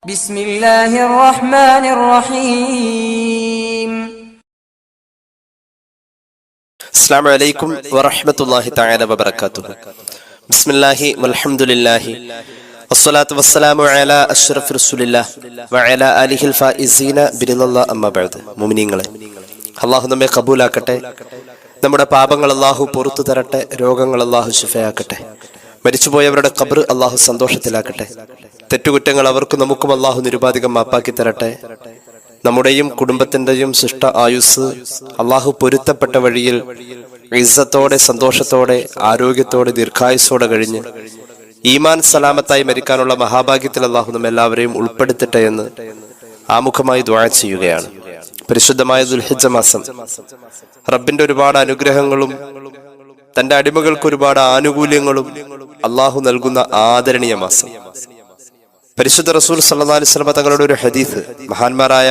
ബിസ്മില്ലാഹിർ റഹ്മാനിർ റഹീം. അസ്സലാമു അലൈക്കും വറഹ്മത്തുള്ളാഹി തആല വബറകാതുഹു. ബിസ്മില്ലാഹി വൽഹംദുലില്ലാഹി വസ്സലാത്തു വസ്സലാമു അലാ അഷ്റഫി റസൂലില്ലാഹി വഅലാ ആലിഹിൽ ഫായിസീന ബിറിദല്ലാഹി അമ്മാ ബഅദ്. മുഅ്മിനീങ്ങളെ, അല്ലാഹു നമ്മെ ഖബൂലാക്കട്ടെ. നമ്മുടെ പാപങ്ങൾ അല്ലാഹു പുറത്തു തരട്ടെ. രോഗങ്ങൾ അല്ലാഹു ശിഫയാക്കട്ടെ. മരിച്ചുപോയവരുടെ ഖബർ അല്ലാഹു സന്തോഷത്തിലാക്കട്ടെ. തെറ്റുകുറ്റങ്ങൾ അവർക്കും നമുക്കും അല്ലാഹു നിരുപാധികം മാപ്പാക്കി തരട്ടെ. നമ്മുടെയും കുടുംബത്തിന്റെയും ശിഷ്ട ആയുസ് അല്ലാഹു പൊരുത്തപ്പെട്ട വഴിയിൽ ഇസ്സത്തോടെ, സന്തോഷത്തോടെ, ആരോഗ്യത്തോടെ, ദീർഘായുസ്സോടെ കഴിഞ്ഞ് ഈമാൻ സലാമത്തായി മരിക്കാനുള്ള മഹാഭാഗ്യത്തിൽ അല്ലാഹു നമ്മെല്ലാവരെയും ഉൾപ്പെടുത്തട്ടെ എന്ന് ആമുഖമായി ദുആ ചെയ്യുകയാണ്. പരിശുദ്ധമായ ദുൽഹിജ്ജ മാസം റബ്ബിന്റെ ഒരുപാട് അനുഗ്രഹങ്ങളും തന്റെ അടിമകൾക്ക് ഒരുപാട് ആനുകൂല്യങ്ങളും അല്ലാഹു നൽകുന്ന ആദരണീയ മാസം. പരിശുദ്ധ റസൂൽ സല്ലല്ലാഹു അലൈഹി വസല്ലം തങ്ങളുടെ ഒരു ഹദീസ് മഹാന്മാരായ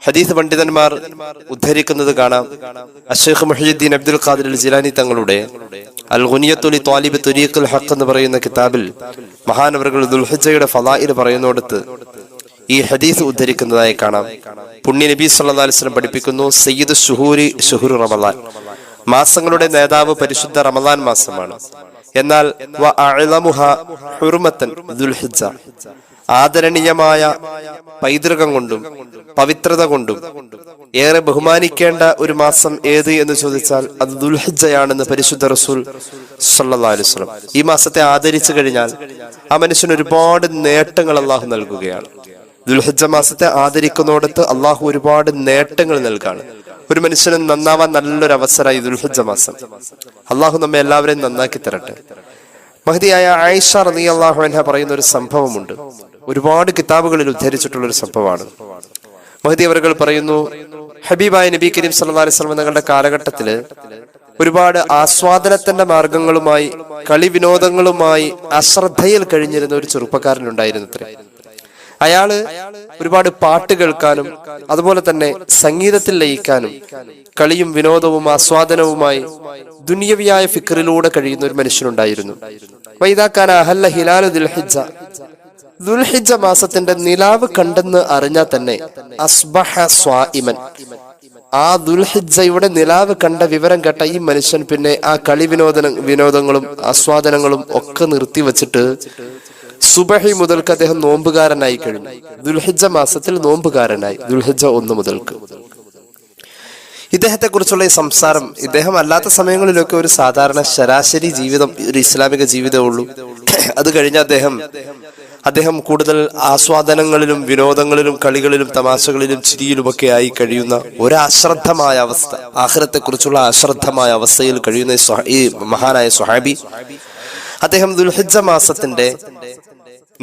ഹദീസ് പണ്ഡിതന്മാർ ഉദ്ധരിക്കുന്നത് കാണാം. അശ്ശൈഖ് മുഹ്യിദ്ദീൻ അബ്ദുൽ ഖാദിർ അൽ ജിലാനി തങ്ങളുടെ അൽ ഗുനിയത്തു ലി ത്വാലിബി തുരീഖുൽ ഹഖ് എന്ന് പറയുന്ന കിതാബിൽ മഹാനവറുകൾ ദുൽഹിജ്ജയുടെ ഫളാഇൽ പറയുന്നിടത്ത് ഈ ഹദീസ് ഉദ്ധരിക്കുന്നതായി കാണാം. പുണ്യ നബി സല്ലല്ലാഹു അലൈഹി വസല്ലം പഠിപ്പിക്കുന്നു, സയ്യിദു ശുഹൂരി ശുഹ്റു റമളാൻ, മാസങ്ങളുടെ നേതാവ് പരിശുദ്ധ റമളാൻ മാസമാണ്. എന്നാൽ ദുൽഹിജ്ജ, ആദരണീയമായ പൈതൃകം കൊണ്ടും പവിത്രത കൊണ്ടും ഏറെ ബഹുമാനിക്കേണ്ട ഒരു മാസം ഏത് എന്ന് ചോദിച്ചാൽ അത് ദുൽഹിജ്ജയാണെന്ന് പരിശുദ്ധ റസൂൽ സല്ലല്ലാഹു അലൈഹി വസല്ലം. ഈ മാസത്തെ ആദരിച്ചു കഴിഞ്ഞാൽ ആ മനുഷ്യന് ഒരുപാട് നേട്ടങ്ങൾ അല്ലാഹു നൽകുകയാണ്. ദുൽഹിജ്ജ മാസത്തെ ആദരിക്കുന്നിടത്ത് അല്ലാഹു ഒരുപാട് നേട്ടങ്ങൾ നൽകാണ്. ഒരു മനുഷ്യന് നന്നാവാൻ നല്ലൊരു അവസരമായി ദുൽഹിജ്ജ മാസം. അള്ളാഹു നമ്മെ എല്ലാവരെയും നന്നാക്കി തരട്ടെ. മഹദിയായ ആയിഷ റളിയല്ലാഹു അൻഹ പറയുന്ന ഒരു സംഭവമുണ്ട്. ഒരുപാട് കിതാബുകളിൽ ഉദ്ധരിച്ചിട്ടുള്ള ഒരു സംഭവമാണ്. മഹദി അവറുകൾ പറയുന്നു, ഹബീബായ നബി കരീം സല്ലല്ലാഹു അലൈഹി വസല്ലം തങ്ങളുടെ കാലഘട്ടത്തില് ഒരുപാട് ആസ്വാദനത്തിന്റെ മാർഗങ്ങളുമായി, കളി വിനോദങ്ങളുമായി അശ്രദ്ധയിൽ കഴിഞ്ഞിരുന്ന ഒരു ചെറുപ്പക്കാരനുണ്ടായിരുന്നത്രേ. അയാള് ഒരുപാട് പാട്ട് കേൾക്കാനും അതുപോലെ തന്നെ സംഗീതത്തിൽ ലയിക്കാനും കളിയും വിനോദവും ആസ്വാദനവുമായി ദുനിയവിയായ ഫിക്റിലൂടെ കഴിയുന്ന ഒരു മനുഷ്യനുണ്ടായിരുന്നു. വൈദാക്കാന അഹല്ല ഹിലാലു ദുൽഹിജ്ജ, ദുൽഹിജ്ജ മാസത്തിന്റെ നിലാവ് കണ്ടെന്ന് അറിഞ്ഞാൽ തന്നെ അസ്ബഹ സ്വാഇമൻ, ആ ദുൽഹിജ്ജയുടെ നിലാവ് കണ്ട വിവരം കേട്ട ഈ മനുഷ്യൻ പിന്നെ ആ കളി വിനോദങ്ങളും ആസ്വാദനങ്ങളും ഒക്കെ നിർത്തിവെച്ചിട്ട് സുബഹി മുതൽക്ക് അദ്ദേഹം നോമ്പുകാരനായി കഴിഞ്ഞു. ദുൽഹിജ്ജ മാസത്തിൽ നോമ്പുകാരനായി, ദുൽഹിജ്ജ 1 മുതൽക്ക്. ഇദ്ദേഹത്തെ കുറിച്ചുള്ള ഈ സംസാരം ഇദ്ദേഹം അല്ലാത്ത സമയങ്ങളിലൊക്കെ ഒരു സാധാരണ ശരാശരി ജീവിതം, ഒരു ഇസ്ലാമിക ജീവിതമേ ഉള്ളൂ. അത് കഴിഞ്ഞ അദ്ദേഹം കൂടുതൽ ആസ്വാദനങ്ങളിലും വിനോദങ്ങളിലും കളികളിലും തമാശകളിലും ചിരിയിലുമൊക്കെ ആയി കഴിയുന്ന ഒരു അശ്രദ്ധമായ അവസ്ഥ, ആഖിറത്തെ കുറിച്ചുള്ള അശ്രദ്ധമായ അവസ്ഥയിൽ കഴിയുന്ന ഈ മഹാനായ സ്വഹാബി, അദ്ദേഹം ദുൽഹിജ്ജ മാസത്തിന്റെ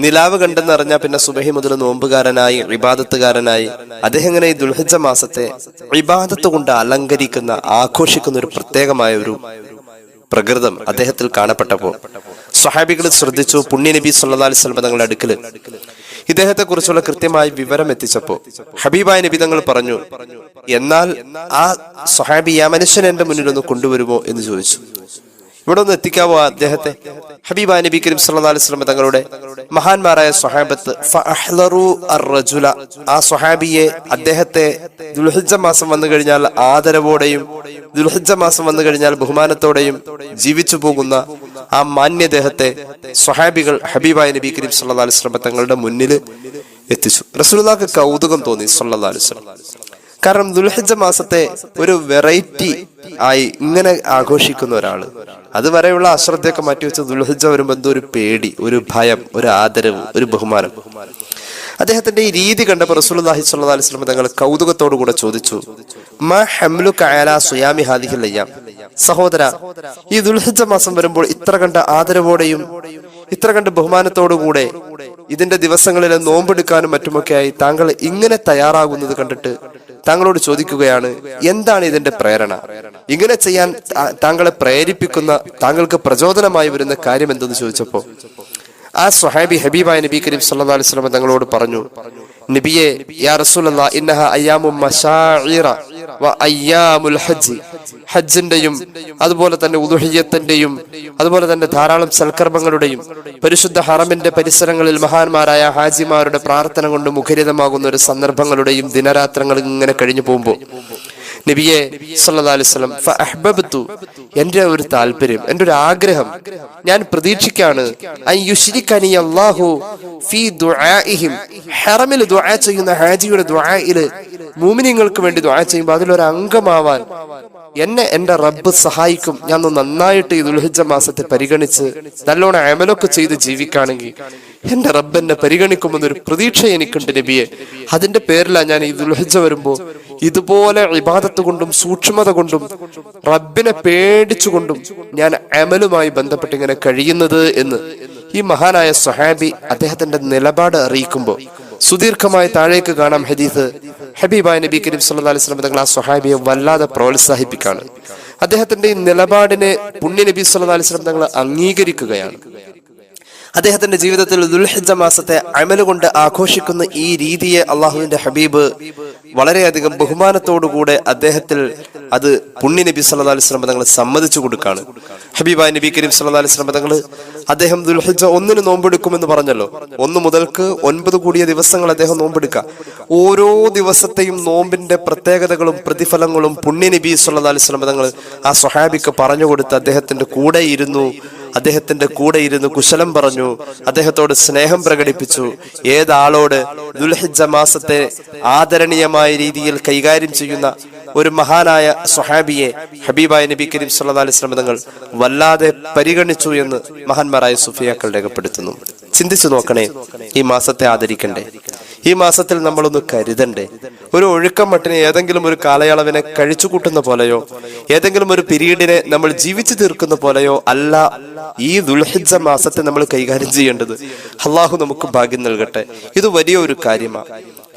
നിലാവ് കണ്ടെന്നറിഞ്ഞാൽ പിന്നെ സുബഹി മുതൽ നോമ്പുകാരനായി, ഇബാദത്തുകാരനായി. അദ്ദേഹം ഇങ്ങനെ ഈ ദുൽഹിജ്ജ മാസത്തെ ഇബാദത്ത് കൊണ്ട് അലങ്കരിക്കുന്ന, ആഘോഷിക്കുന്ന ഒരു പ്രത്യേകമായ ഒരു പ്രകൃതം അദ്ദേഹത്തിൽ കാണപ്പെട്ടപ്പോൾ സ്വഹാബികൾ ശ്രദ്ധിച്ചു. പുണ്യ നബി സല്ലല്ലാഹു അലൈഹി വസല്ലം തങ്ങളുടെ അടുക്കൽ ഇദ്ദേഹത്തെ കുറിച്ചുള്ള കൃത്യമായ വിവരം എത്തിച്ചപ്പോ ഹബീബായ നബി തങ്ങൾ പറഞ്ഞു, എന്നാൽ ആ സ്വഹാബി, ആ മനുഷ്യൻ എന്റെ മുന്നിൽ ഒന്ന് കൊണ്ടുവരുമോ എന്ന് ചോദിച്ചു. ഇവിടെ ഒന്ന് എത്തിക്കാവോ അദ്ദേഹത്തെ? ഹബീബായ നബി കരീം സല്ലല്ലാഹു അലൈഹി വസല്ലം തങ്ങളുടെ മഹാന്മാരായ സ്വഹാബത്ത് ഫഅഹ്ലറു അർറജുല, ആ സ്വഹാബിയെ, അദ്ദേഹത്തെ ദുൽഹിജ്ജ മാസം വന്നു കഴിഞ്ഞാൽ ആദരവോടെയും ദുൽഹിജ്ജ മാസം വന്നു കഴിഞ്ഞാൽ ബഹുമാനത്തോടെയും ജീവിച്ചു പോകുന്ന ആ മാന്യദേഹത്തെ സ്വഹാബികൾ ഹബീബായ നബി കരീം സല്ലല്ലാഹു അലൈഹി വസല്ലം തങ്ങളുടെ മുന്നിൽ എത്തിച്ചു. റസൂലുള്ളാഹിക്ക് കൗതുകം തോന്നി സല്ലല്ലാഹു അലൈഹി വസല്ലം. കാരണം ദുൽഹിജ്ജ മാസത്തെ ഒരു വെറൈറ്റി ആയി ഇങ്ങനെ ആഘോഷിക്കുന്ന ഒരാള്, അതുവരെയുള്ള അശ്രദ്ധയൊക്കെ മാറ്റിവെച്ച് ദുൽഹിജ്ജ വരുമ്പോ എന്തോ ഒരു പേടി, ഒരു ഭയം, ഒരു ആദരവ്, ഒരു ബഹുമാനം. അദ്ദേഹത്തിന്റെ ഈ രീതി കണ്ടപ്പോൾ റസൂലുള്ളാഹി സ്വല്ലല്ലാഹു അലൈഹി വസല്ലം തങ്ങൾ കൗതുകത്തോടു കൂടെ ചോദിച്ചു, മാ ഹംലുക അലാ സുയാമി ഹാദിഹിൽ അയ്യാം, സഹോദര, ഈ ദുൽഹിജ്ജ മാസം വരുമ്പോൾ ഇത്ര കണ്ട ആദരവോടെയും ഇത്ര കണ്ട് ബഹുമാനത്തോടുകൂടെ ഇതിന്റെ ദിവസങ്ങളിൽ നോമ്പെടുക്കാനും മറ്റുമൊക്കെയായി താങ്കൾ ഇങ്ങനെ തയ്യാറാകുന്നത് കണ്ടിട്ട് താങ്കളോട് ചോദിക്കുകയാണ്, എന്താണ് ഇതിന്റെ പ്രേരണ? ഇങ്ങനെ ചെയ്യാൻ താങ്കളെ പ്രേരിപ്പിക്കുന്ന, താങ്കൾക്ക് പ്രചോദനമായി വരുന്ന കാര്യം എന്തെന്ന് ചോദിച്ചപ്പോ ആ സ്വഹാബി ഹബീബായ നബി കരീം സല്ലല്ലാഹു അലൈഹി വസല്ലം തങ്ങളോട് പറഞ്ഞു, നബിയെ, യാ റസൂലല്ലാഹ്, ഇന്നഹ അയ്യാമും മശാഇറ വ അയ്യാമുൽ ഹജ്ജ്, ഹജ്ജിന്റെയും അതുപോലെ തന്നെ ഉദുഹിയ്യത്തിന്റെയും അതുപോലെ തന്നെ ധാരാളം സൽക്കർമ്മങ്ങളുടെയും പരിശുദ്ധ ഹറമിന്റെ പരിസരങ്ങളിൽ മഹാന്മാരായ ഹാജിമാരുടെ പ്രാർത്ഥന കൊണ്ട് മുഖരിതമാകുന്ന ഒരു സന്ദർഭങ്ങളുടെയും ദിനരാത്രങ്ങൾ ഇങ്ങനെ കഴിഞ്ഞു പോകുമ്പോൾ നബിയെ സല്ലല്ലാഹു അലൈഹി വസല്ലം ഫഅഹ്ബബ്തു, എന്റെ ഒരു താല്പര്യം, എന്റെ ഒരു ആഗ്രഹം, ഞാൻ പ്രതീക്ഷിക്കാണ് അയ്യുശ്രികനി അല്ലാഹു ഫീ ദുആഇഹിം, ഹറമിൽ ദുആ ചെയ്യുന്ന ഹാജിയുടെ ദുആയില് മുഅ്മിനീങ്ങൾക്ക് വേണ്ടി ദുആ ചെയ്യുമ്പോൾ അതിലൊരു അംഗമാവാൻ എന്നെ എന്റെ റബ്ബ് സഹായിക്കും. ഞാൻ നന്നായിട്ട് ഈ ദുൽഹിജ്ജ മാസത്തെ പരിഗണിച്ച് നല്ലോണം അമലൊക്കെ ചെയ്ത് ജീവിക്കുകയാണെങ്കിൽ എന്റെ റബ്ബ് എന്നെ പരിഗണിക്കുമെന്നൊരു പ്രതീക്ഷ എനിക്കുണ്ട് നബിയെ. അതിന്റെ പേരിലാണ് ഞാൻ ഈ ദുൽഹിജ്ജ വരുമ്പോ ഇതുപോലെ ഇബാദത്ത് കൊണ്ടും സൂക്ഷ്മത കൊണ്ടും റബ്ബിനെ പേടിച്ചുകൊണ്ടും ഞാൻ അമലുമായി ബന്ധപ്പെട്ട് ഇങ്ങനെ കഴിയുന്നത് എന്ന് ഈ മഹാനായ സ്വഹാബി അദ്ദേഹത്തിന്റെ നിലപാട് അറിയിക്കുമ്പോൾ സുദീർഘമായി താഴേക്ക് കാണാം ഹദീസ്. ഹബീബായ നബി കരീം സല്ലല്ലാഹു അലൈഹി വസല്ലം തങ്ങൾ ആ സ്വഹാബിയെ വല്ലാതെ പ്രോത്സാഹിപ്പിക്കുകയാണ്. അദ്ദേഹത്തിന്റെ ഈ നിലപാടിനെ പുണ്യ നബി സല്ലല്ലാഹു അലൈഹി വസല്ലം തങ്ങൾ അംഗീകരിക്കുകയാണ്. അദ്ദേഹത്തിന്റെ ജീവിതത്തിൽ ദുൽഹിജ്ജ മാസത്തെ അമല് കൊണ്ട് ആഘോഷിക്കുന്ന ഈ രീതിയെ അള്ളാഹുവിന്റെ ഹബീബ് വളരെയധികം ബഹുമാനത്തോടുകൂടെ അദ്ദേഹത്തിൽ അത് പുണ്യ നബി സല്ലല്ലാഹു അലൈഹി വസല്ലം തങ്ങൾ സമ്മതിച്ചു കൊടുക്കാണ്. ഹബീബായ നബി കരീം സല്ലല്ലാഹു അലൈഹി വസല്ലം തങ്ങൾ അദ്ദേഹം ദുൽഹിജ്ജ 1 നോമ്പെടുക്കുമെന്ന് പറഞ്ഞല്ലോ. 1 മുതൽക്ക് 9 കൂടിയ ദിവസങ്ങൾ അദ്ദേഹം നോമ്പെടുക്കുക. ഓരോ ദിവസത്തെയും നോമ്പിന്റെ പ്രത്യേകതകളും പ്രതിഫലങ്ങളും പുണ്യ നബി സല്ലല്ലാഹു അലൈഹി വസല്ലം തങ്ങൾ ആ സ്വഹാബിക്ക് പറഞ്ഞു കൊടുത്ത് അദ്ദേഹത്തിന്റെ കൂടെ ഇരുന്ന് കുശലം പറഞ്ഞു, അദ്ദേഹത്തോട് സ്നേഹം പ്രകടിപ്പിച്ചു. ഏതാളോട് ദുൽഹിജ്ജ മാസത്തെ ആദരണീയമായ രീതിയിൽ കൈകാര്യം ചെയ്യുന്ന ഒരു മഹാനായ സ്വഹാബിയെ ഹബീബായ നബി കരീം സല്ലല്ലാഹു അലൈഹി വസല്ലം തങ്ങൾ വല്ലാതെ പരിഗണിച്ചു എന്ന് മഹാന്മാരായ സുഫിയാക്കൾ രേഖപ്പെടുത്തുന്നു. ചിന്തിച്ചു നോക്കണേ, ഈ മാസത്തെ ആദരിക്കണ്ടേ? ഈ മാസത്തിൽ നമ്മളൊന്ന് കരുതണ്ടേ? ഒരു ഒഴുക്കം മട്ടിന് ഏതെങ്കിലും ഒരു കാലയളവിനെ കഴിച്ചു കൂട്ടുന്ന പോലെയോ ഏതെങ്കിലും ഒരു പീരീഡിനെ നമ്മൾ ജീവിച്ചു തീർക്കുന്ന പോലെയോ അല്ല ഈ ദുൽഹിജ്ജ മാസത്തെ നമ്മൾ കൈകാര്യം ചെയ്യേണ്ടത്. അള്ളാഹു നമുക്ക് ഭാഗ്യം നൽകട്ടെ. ഇത് വലിയ ഒരു കാര്യമാണ്,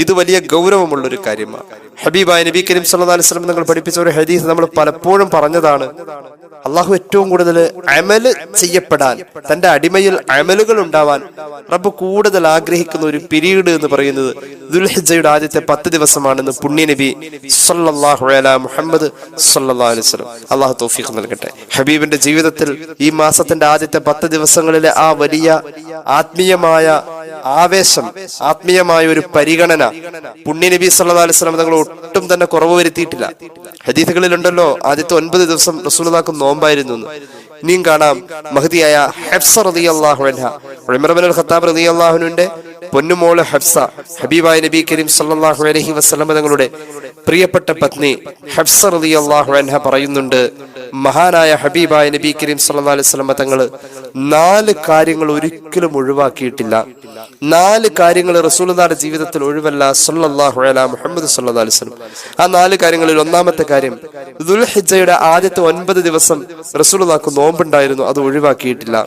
ഇത് വലിയ ഗൗരവമുള്ള ഒരു കാര്യമാണ്. ഹബീബായ നബി കരീം സല്ലല്ലാഹു അലൈഹി വസല്ലം തങ്ങൾ പഠിപ്പിച്ച ഒരു ഹദീസ് നമ്മൾ പലപ്പോഴും പറഞ്ഞതാണ്. അള്ളാഹു ഏറ്റവും കൂടുതൽ അമല് ചെയ്യപ്പെടാൻ, തന്റെ അടിമയിൽ അമലുകൾ ഉണ്ടാവാൻ റബ്ബ് കൂടുതൽ ആഗ്രഹിക്കുന്ന ഒരു പീരീഡ് എന്ന് പറയുന്നത് ദുൽഹിജ്ജയുടെ ആദ്യത്തെ 10 ദിവസമാണെന്ന് പുണ്യ നബി സല്ലല്ലാഹു അലൈഹി മുഹമ്മദ് സല്ലല്ലാഹു അലൈഹി വസല്ലം അള്ളാഹു തൗഫീഖ് നൽകട്ടെ. ഹബീബിന്റെ ജീവിതത്തിൽ ഈ മാസത്തിന്റെ ആദ്യത്തെ 10 ദിവസങ്ങളിലെ ആ വലിയ ആത്മീയമായ ആവേശം, ആത്മീയമായ ഒരു പരിഗണന പുണ്യ നബി സല്ലല്ലാഹു അലൈഹി വസല്ലം തങ്ങൾ ഒട്ടും തന്നെ കുറവ് വരുത്തിയിട്ടില്ല. ഹദീസുകളിലുണ്ടല്ലോ ആദ്യത്തെ 9 ദിവസം റസൂലുള്ളാഹിക്ക് നോമ്പായിരുന്നു. ഇനിയും കാണാം മഹദിയായ ഹഫ്സ റളിയല്ലാഹു അൻഹ, ഉമർ ഇബ്നുൽ ഖത്താബ് റളിയല്ലാഹു അൻഹുവിന്റെ പൊന്നുമോള് ഹഫ്സ, ഹബീബായ നബി കരീം സല്ലല്ലാഹു അലൈഹി വസല്ലം തങ്ങളുടെ പ്രിയപ്പെട്ട പത്നി ഹഫ്സ റളിയല്ലാഹു അൻഹ പറയുന്നുണ്ട്, മഹാനായ ഹബീബായ നബി കരീം സല്ലല്ലാഹു അലൈഹി വസല്ലം തങ്ങൾ 4 കാര്യങ്ങൾ ഒരിക്കലും ഒഴിവാക്കിയിട്ടില്ല. 4 കാര്യങ്ങൾ റസൂലുള്ളാഹിയുടെ ജീവിതത്തിൽ ഒഴിവല്ല സല്ലല്ലാഹു അലൈഹി മുഹമ്മദ് സല്ലല്ലാഹു അലൈഹി വസല്ലം. ആ 4 കാര്യങ്ങളിൽ ഒന്നാമത്തെ കാര്യം ദുൽഹിജ്ജയുടെ ആദ്യത്തെ 9 ദിവസം റസൂലുള്ളാഹിക്ക് നോമ്പുണ്ടായിരുന്നു, അത് ഒഴിവാക്കിയിട്ടില്ല.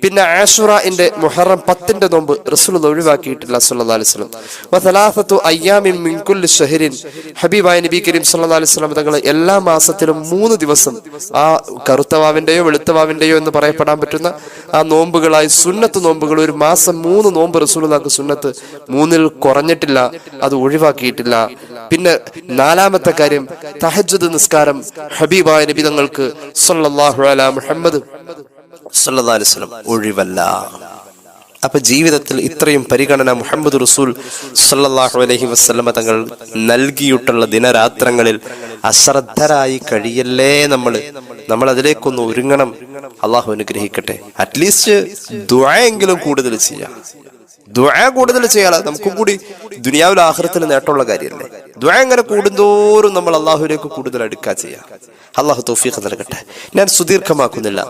പിന്നെ ആശുറയുടെ മുഹറം 10ന്റെ നോമ്പ് റസൂലുള്ളാഹി ഒഴിവാക്കിയിട്ടില്ല സല്ലല്ലാഹു അലൈഹി വസല്ലം. വസലാസത്തു അയ്യാമിൻ മിൻ കുല്ലി ശഹരിൻ, ഹബീബായ നബി കരീം സല്ലല്ലാഹു അലൈഹി വസല്ലം തങ്ങൾ എല്ലാ മാസത്തിലും 3 ദിവസം ആ കറുത്തവാവിന്റെയോ വെളുത്തവാവിന്റെയോ എന്ന് പറയപ്പെടാൻ പറ്റുന്ന ആ നോമ്പുകളായി സുന്നത്ത് നോമ്പുകൾ, ഒരു മാസം 3 നോമ്പ് റസൂലുള്ളാഹിക്ക് സുന്നത്ത്, 3ൽ കുറഞ്ഞിട്ടില്ല, അത് ഒഴിവാക്കിയിട്ടില്ല. പിന്നെ 4ാമത്തെ കാര്യം തഹജ്ജുദ് നിസ്കാരം ഹബീബായ നബി തങ്ങൾക്ക് സല്ലല്ലാഹു അലൈഹി മുഹമ്മദ് സല്ലല്ലാഹു അലൈഹി വസല്ലം ഒഴിവല്ല. അപ്പൊ ജീവിതത്തിൽ ഇത്രയും പരിഗണന മുഹമ്മദ് റസൂൽ സല്ലല്ലാഹു അലൈഹി വസല്ലം തങ്ങൾ നൽകിയിട്ടുള്ള ദിനരാത്രങ്ങളിൽ അശ്രദ്ധരായി കഴിയല്ലേ നമ്മൾ അതിലേക്കൊന്ന് ഒരുങ്ങണം. അള്ളാഹു അനുഗ്രഹിക്കട്ടെ. അറ്റ്ലീസ്റ്റ് ദുആ എങ്കിലും കൂടുതൽ ചെയ്യാം. ദുആ കൂടുതൽ ചെയ്യാതെ നമുക്കും കൂടി ദുനിയാവിൽ ആഖിറത്തിൽ നേട്ടമുള്ള കാര്യമല്ലേ. ദുആ എങ്ങനെ കൂടുന്തോറും നമ്മൾ അള്ളാഹുവിലേക്ക് കൂടുതൽ അടുക്കുക ചെയ്യാം. അള്ളാഹു തൗഫീഖ് നൽകട്ടെ. ഞാൻ സുദീർഘമാക്കുന്നില്ല.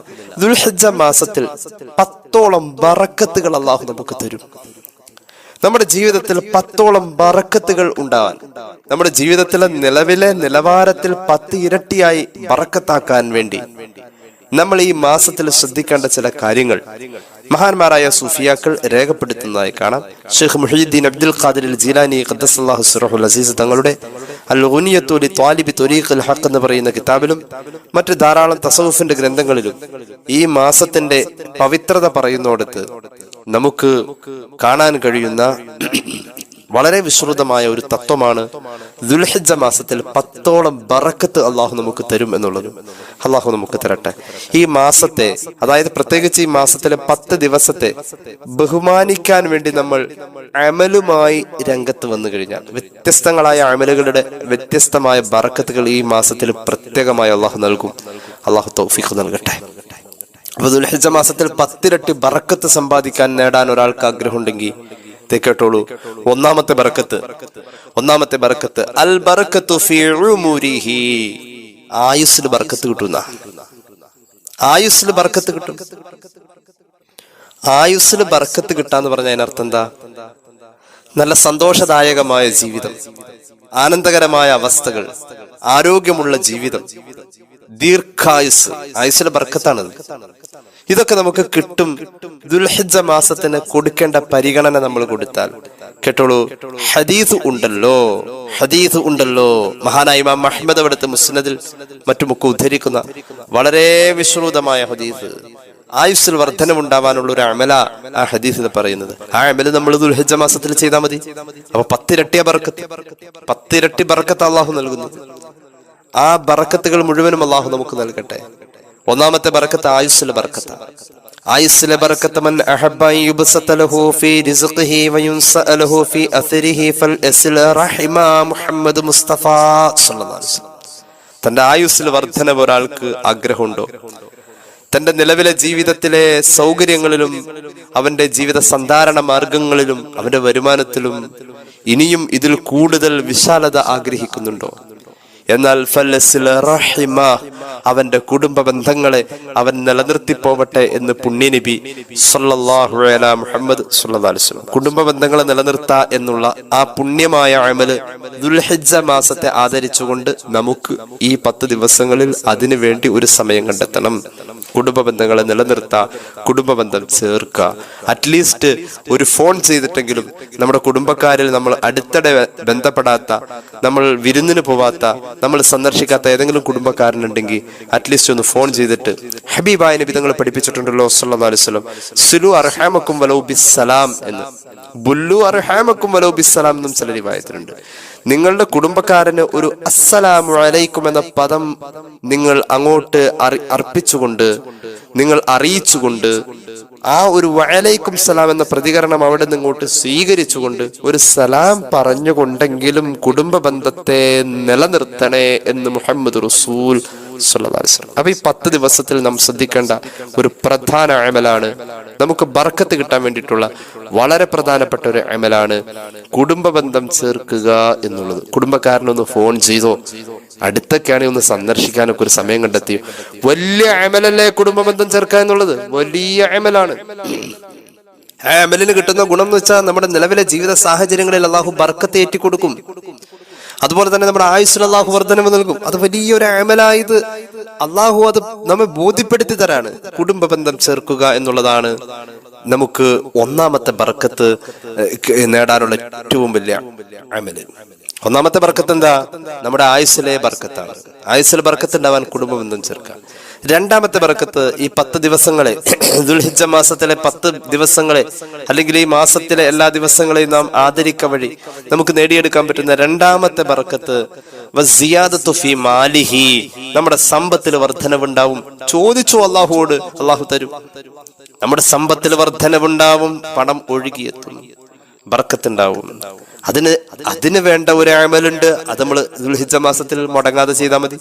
ദുൽഹിജ്ജ മാസത്തിൽ 10ഓളം ബറക്കത്തുകൾ അള്ളാഹു നമുക്ക് തരും. നമ്മുടെ ജീവിതത്തിൽ 10ഓളം ബറക്കത്തുകൾ ഉണ്ടാവാൻ, നമ്മുടെ ജീവിതത്തിലെ നിലവിലെ നിലവാരത്തിൽ 10 ഇരട്ടിയായി ബറക്കത്താക്കാൻ വേണ്ടി നമ്മൾ ഈ മാസത്തിൽ ശ്രദ്ധിക്കേണ്ട ചില കാര്യങ്ങൾ മഹാന്മാരായ സൂഫിയാക്കൾ രേഖപ്പെടുത്തുന്നതായി കാണാം. ഷെയ്ഖ് മുഹീദ്ദീൻ അബ്ദുൽ ഖാദിർ അൽ ജീലാനി ഖദ്ദസല്ലാഹു സിറഹുൽ അസീസ് തങ്ങളുടെ അൽ ഗുനിയത്തു ലി ത്വാലിബി ത്വരീഖുൽ ഹഖ് എന്ന് പറയുന്ന കിതാബിലും മറ്റ് ധാരാളം തസവുഫിന്റെ ഗ്രന്ഥങ്ങളിലും ഈ മാസത്തിന്റെ പവിത്രത പറയുന്നിടത്ത് നമുക്ക് കാണാൻ കഴിയുന്ന വളരെ വിശ്രുതമായ ഒരു തത്വമാണ് ദുൽഹിജ്ജ മാസത്തിൽ 10ഓളം ബറക്കത്ത് അള്ളാഹു നമുക്ക് തരും എന്നുള്ളത്. അള്ളാഹു നമുക്ക് തരട്ടെ. ഈ മാസത്തെ, അതായത് പ്രത്യേകിച്ച് ഈ മാസത്തിലെ 10 ദിവസത്തെ ബഹുമാനിക്കാൻ വേണ്ടി നമ്മൾ അമലുമായി രംഗത്ത് വന്നു കഴിഞ്ഞാൽ വ്യത്യസ്തങ്ങളായ അമലുകളുടെ വ്യത്യസ്തമായ ബറക്കത്തുകൾ ഈ മാസത്തിൽ പ്രത്യേകമായി അള്ളാഹു നൽകും. അള്ളാഹു തൗഫീഖ് നൽകട്ടെ. അപ്പൊ ദുൽഹിജ്ജ മാസത്തിൽ 10 ഇരട്ടി ബറക്കത്ത് സമ്പാദിക്കാൻ നേടാൻ ഒരാൾക്ക് ആഗ്രഹമുണ്ടെങ്കിൽ കേട്ടോളൂ. ഒന്നാമത്തെ ബറക്കത്ത് അൽ ബറക്കത്തു ഫീ ഉമൂരിഹി, ആയുസ്സിൽ ബറക്കത്ത് കിട്ടുന്ന, ആയുസ്സിൽ ബറക്കത്ത് കിട്ടും. ആയുസ്സിൽ ബറക്കത്ത് കിട്ടാന്ന് പറഞ്ഞ അതിനർത്ഥം എന്താ? നല്ല സന്തോഷദായകമായ ജീവിതം, ആനന്ദകരമായ അവസ്ഥകൾ, ആരോഗ്യമുള്ള ജീവിതം, ദീർഘായുസ്, ആയുസ്സിലെ ബർക്കത്താണത്. ഇതൊക്കെ നമുക്ക് കിട്ടും ദുൽഹിജ്ജ മാസത്തിന് കൊടുക്കേണ്ട പരിഗണന നമ്മൾ കൊടുത്താൽ. കേട്ടോളൂ, ഹദീസ് ഉണ്ടല്ലോ. മഹാനായ ഇമാം അഹ്മദ് അവിടുത്തെ മുസ്നദിൽ മറ്റുമൊക്കെ ഉദ്ധരിക്കുന്ന വളരെ വിശ്രുതമായ ഹദീസ്, ആയുസ്സിൽ വർധനമുണ്ടാവാനുള്ള ഒരു അമല ആ ഹദീസിൽ പറയുന്നത്. ആ അമല് നമ്മൾ ദുൽഹിജ്ജ മാസത്തിൽ ചെയ്താൽ മതി. അപ്പൊ 10 ഇരട്ടി ബർക്കത്ത് അള്ളാഹു നൽകുന്നു. ആ ബറക്കത്തുകൾ മുഴുവനും അള്ളാഹു നമുക്ക് നൽകട്ടെ. ഒന്നാമത്തെ ബറക്കത്ത് ആയുസ്സിലെ ബറക്കത്ത്. ആയുസ്സിലെ ബറക്കത്ത് മൻ അഹബ്ബ യുബ്സത ലഹു ഫീ റിസ്ഖിഹി വയുൻസഅ ലഹു ഫീ അസ്രിഹി ഫൽയസ്ല റഹിമ മുഹമ്മദ് മുസ്തഫ സല്ലല്ലാഹു അലൈഹി വസല്ലം. തന്റെ ആയുസ്സിൽ വർധനവ് ഒരാൾക്ക് ആഗ്രഹമുണ്ടോ? തന്റെ നിലവിലെ ജീവിതത്തിലെ സൗകര്യങ്ങളിലും അവന്റെ ജീവിത സന്ധാരണ മാർഗങ്ങളിലും അവന്റെ വരുമാനത്തിലും ഇനിയും ഇതിൽ കൂടുതൽ വിശാലത ആഗ്രഹിക്കുന്നുണ്ടോ? എന്നാൽ അവന്റെ കുടുംബ ബന്ധങ്ങളെ അവൻ നിലനിർത്തി പോവട്ടെ എന്ന് പുണ്യനബി സല്ലല്ലാഹു അലൈഹി മുഹമ്മദ് സല്ലല്ലാഹു അലൈഹി വസല്ലം. കുടുംബ ബന്ധങ്ങളെ നിലനിർത്താ എന്നുള്ള ആ പുണ്യമായ അമല് ദുൽഹിജ്ജ മാസത്തെ ആദരിച്ചുകൊണ്ട് നമുക്ക് ഈ 10 ദിവസങ്ങളിൽ അതിനു വേണ്ടി ഒരു സമയം കണ്ടെത്തണം. കുടുംബ ബന്ധങ്ങളെ നിലനിർത്താ, കുടുംബ ബന്ധം ചേർക്കുക. അറ്റ്ലീസ്റ്റ് ഒരു ഫോൺ ചെയ്തിട്ടെങ്കിലും നമ്മുടെ കുടുംബക്കാരിൽ നമ്മൾ അടുത്തിടെ ബന്ധപ്പെടാത്ത, നമ്മൾ വിരുന്നിന് പോവാത്ത, നമ്മൾ സന്ദർശിക്കാത്ത ഏതെങ്കിലും കുടുംബക്കാരനുണ്ടെങ്കിൽ അറ്റ്ലീസ്റ്റ് ഒന്ന് ഫോൺ ചെയ്തിട്ട്, ഹബീബായ നബി തങ്ങൾ പഠിപ്പിച്ചിട്ടുണ്ടല്ലോ സല്ലല്ലാഹു അലൈഹി വസല്ലം, സിലു അർഹാമക്കും വലൗ ബിസ്സലാം എന്ന്, ബുല്ലു അർഹാമക്കും വലൗ ബിസ്സലാം എന്നും ചില റിവായത്തിലുണ്ട്. നിങ്ങളുടെ കുടുംബക്കാരന് ഒരു അസ്സലാമു അലൈക്കും എന്ന പദം നിങ്ങൾ അങ്ങോട്ട് അർപ്പിച്ചുകൊണ്ട്, നിങ്ങൾ അറിയിച്ചുകൊണ്ട്, ആ ഒരു വഅലൈക്കും സലാം എന്ന പ്രതികരണം അവിടെ നിങ്ങോട്ട് സ്വീകരിച്ചുകൊണ്ട് ഒരു സലാം പറഞ്ഞുകൊണ്ടെങ്കിലും കുടുംബ ബന്ധത്തെ നിലനിർത്തണേ എന്ന് മുഹമ്മദ് റസൂൽ സല്ലല്ലാഹു അലൈഹി വസല്ലം. അപ്പൊ ഈ 10 ദിവസത്തിൽ നാം ശ്രദ്ധിക്കേണ്ട ഒരു പ്രധാന അമലാണ്, നമുക്ക് ബർക്കത്ത് കിട്ടാൻ വേണ്ടിയിട്ടുള്ള വളരെ പ്രധാനപ്പെട്ട ഒരു അമലാണ് കുടുംബ ബന്ധം ചേർക്കുക എന്നുള്ളത്. കുടുംബക്കാരനൊന്ന് ഫോൺ ചെയ്തോ, അടുത്തൊക്കെയാണെങ്കിൽ ഒന്ന് സന്ദർശിക്കാനൊക്കെ ഒരു സമയം കണ്ടെത്തിയോ. വലിയ അമലല്ലേ കുടുംബ ബന്ധം ചേർക്കുക എന്നുള്ളത്, വലിയ അമലാണ്. ആ അമലിന് കിട്ടുന്ന ഗുണം എന്ന് വെച്ചാൽ നമ്മുടെ നിലവിലെ ജീവിത സാഹചര്യങ്ങളിൽ അള്ളാഹു ബർക്കത്ത് ഏറ്റിക്കൊടുക്കും. അതുപോലെ തന്നെ നമ്മുടെ ആയുസ്സിൽ അള്ളാഹു വർധനവ് നൽകും. അത് വലിയൊരു അമലായത് അള്ളാഹു അത് നമ്മെ ബോധ്യപ്പെടുത്തി തരാണ്. കുടുംബ ബന്ധം ചേർക്കുക എന്നുള്ളതാണ് നമുക്ക് ഒന്നാമത്തെ ബർക്കത്ത് നേടാനുള്ള ഏറ്റവും വലിയ അമല്. ഒന്നാമത്തെ ബർക്കത്ത് എന്താ? നമ്മുടെ ആയുസ്സിലെ ബർക്കത്താണ്. ആയുസ്സിലെ ബർക്കത്ത് ഉണ്ടാവാൻ കുടുംബ ബന്ധം ചേർക്കുക. രണ്ടാമത്തെ ബർക്കത്ത് ഈ 10 ദിവസങ്ങളെ, ദുൽഹിജ്ജ മാസത്തിലെ 10 ദിവസങ്ങളെ അല്ലെങ്കിൽ ഈ മാസത്തിലെ എല്ലാ ദിവസങ്ങളെയും നാം ആദരിക്ക വഴി നമുക്ക് നേടിയെടുക്കാൻ പറ്റുന്ന രണ്ടാമത്തെ ബർക്കത്ത് വസിയാദത്തു ഫീ മാലിഹി, നമ്മുടെ സമ്പത്തിൽ വർധനവുണ്ടാവും. ചോദിച്ചു അള്ളാഹുവോട്, അള്ളാഹു തരും. നമ്മുടെ സമ്പത്തിൽ വർധനവുണ്ടാവും, പണം ഒഴുകിയെത്തും, ബർക്കത്തുണ്ടാവും. അതിന് വേണ്ട ഒരു അമലുണ്ട്. അത് നമ്മൾ ദുൽഹിജ്ജ മാസത്തിൽ മുടങ്ങാതെ ചെയ്താൽ മതി.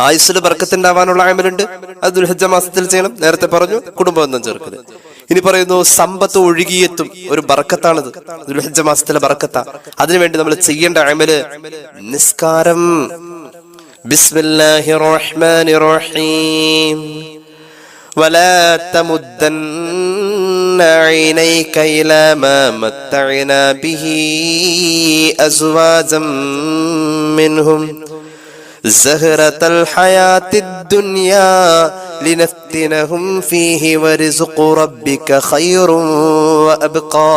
ആയുസ്സിൽ ബർക്കത്തുണ്ടാവാനുള്ള അമലുണ്ട്, അത് ദുൽഹിജ്ജ മാസത്തിൽ ചെയ്യണം. നേരത്തെ പറഞ്ഞു കുടുംബബന്ധം ചേർക്കരുത്. ഇനി പറയുന്നു സമ്പത്ത് ഒഴുകിയെത്തും, ഒരു ബർക്കത്താണിത്, ദുൽഹിജ്ജ മാസത്തിലെ ബർക്കത്താ. അതിനുവേണ്ടി നമ്മൾ ചെയ്യേണ്ട അമല് നിസ്കാരം. ബിസ്മില്ലാഹിർ റഹ്മാനിർ റഹീം. വലാ തമുദ്ദന്ന ഐനൈക ഇലാ മാ മത്തഅനാ ബിഹി അസ്വാജം മിൻഹും زهرة الحياة الدنيا لنفتنهم فيه ورزق ربك خير وأبقى.